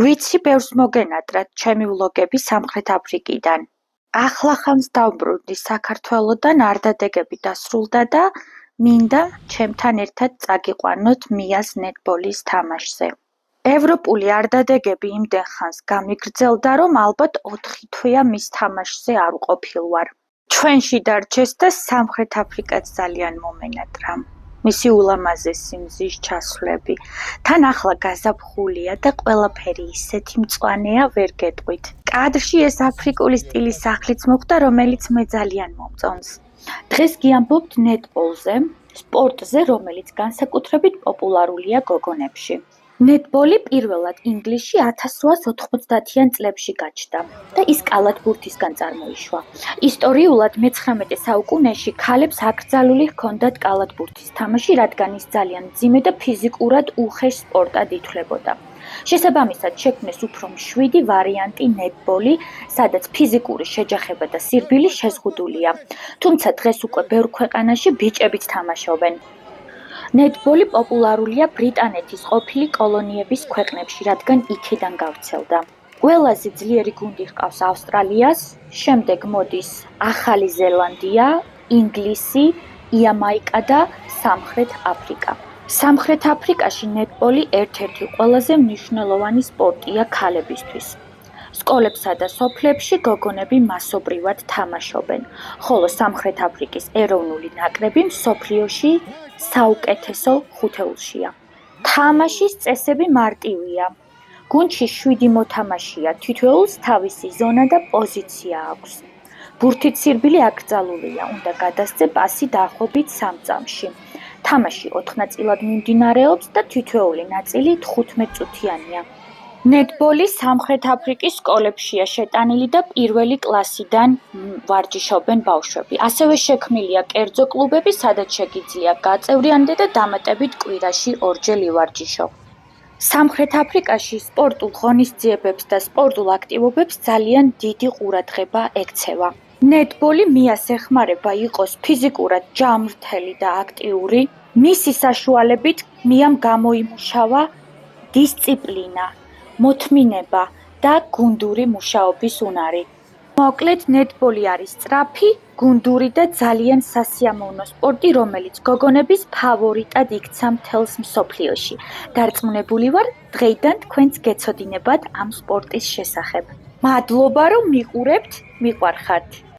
ვიცი ბევრს მოგენატრათ ჩემი ვლოგები სამხრეთ აფრიკიდან. ახლახანს დავბრუნდი საქართველოდან, არდადეგები დასრულდა და მინდა ჩემთან ერთად წაგიყვანოთ მიას ნეტბოლის თამაშზე. ევროპული არდადეგები იმდენ ხანს გამიგრძელდა, რომ ალბათ 4 თვეა მის თამაშზე არ ვყოფილვარ. ჩვენში დარჩეს და სამხრეთ აფრიკაც ძალიან მომენატრა. მისი ულამაზესი მზის ჩასვლები. თან ახლა გაზაფხულია და ყველაფერი ისეთი მწვანეა, ვერ გეტყვით. კადრში ეს აფრიკული სტილის სახლიც მოხდა, რომელიც მე ძალიან მომწონს. დღეს გიამბობთ ნეტბოლზე, სპორტზე, რომელიც განსაკუთრებით პოპულარულია გოგონებში. ნეტბოლი პირველად ინგლისში 1890-იან წლებში გაჩნდა და ის კალათბურთისგან წარმოიშვა. ისტორიულად მე-19 საუკუნეში ქალებს აკრძალული ჰქონდათ კალათბურთის თამაში, რადგან ის ძალიან მძიმე და ფიზიკურად უხეშ სპორტად ითვლებოდა. შესაბამისად შექმნეს უფრო მშვიდი ვარიანტი ნეტბოლი, სადაც ფიზიკური შეჯახება და სირბილი შეზღუდულია. თუმცა დღეს უკვე ბევრ ქვეყანაში ბიჭებიც თამაშობენ. ნეტბოლი პოპულარულია ბრიტანეთის ყოფილი კოლონიების ქვეყნებში, რადგან იქედან გავრცელდა. ყველაზე ძლიერი გუნდი ჰყავს ავსტრალიას, შემდეგ მოდის ახალი ზელანდია, ინგლისი, იამაიკა და სამხრეთ აფრიკა. სამხრეთ აფრიკაში ნეტბოლი ერთ-ერთი ყველაზე მნიშვნელოვანი სპორტია ქალებისთვის. სკოლებსა და სოფლებში გოგონები მასობრივად თამაშობენ, ხოლო სამხრეთ აფრიკის ეროვნული ნაკრები მსოფლიოში საუკეთესო ხუთეულშია. თამაშის წესები მარტივია. გუნდში 7 მოთამაშეა, თითოეულს თავისი ზონა და პოზიცია აქვს. ბურთით სირბილი აკრძალულია, უნდა გადასცე პასი დაახლოებით 3 წამში. თამაში 4 ნაწილად მიმდინარეობს და თითოეული ნაწილი 15 წუთიანია. ნეტბოლი სამხრეთ აფრიკის სკოლებშია შეტანილი და პირველი კლასიდან ვარჯიშობენ ბავშვები. ასევე შექმნილია კერძო კლუბები, სადაც შეგიძლია გაწევრიანდე და დამატებით კვირაში 2 ჯერ ივარჯიშო. სამხრეთ აფრიკაში სპორტულ ღონისძიებებს და სპორტულ აქტივობებს ძალიან დიდი ყურადღება ექცევა. ნეტბოლი მიას ეხმარება იყოს ფიზიკურად ჯანმრთელი და აქტიური. მისი საშუალებით მიამ გამოიმუშავა დისციპლინა, მოთმინება და გუნდური მუშაობის უნარი. მოკლედ, ნეტბოლი არის სწრაფი, გუნდური და ძალიან სასიამოვნო სპორტი, რომელიც გოგონების ფავორიტად იქცა მთელს მსოფლიოში. დარწმუნებული ვარ, დღეიდან თქვენც გეცოდინებათ ამ სპორტის შესახებ. მადლობა, რომ მიყურებთ, მიყვარხართ.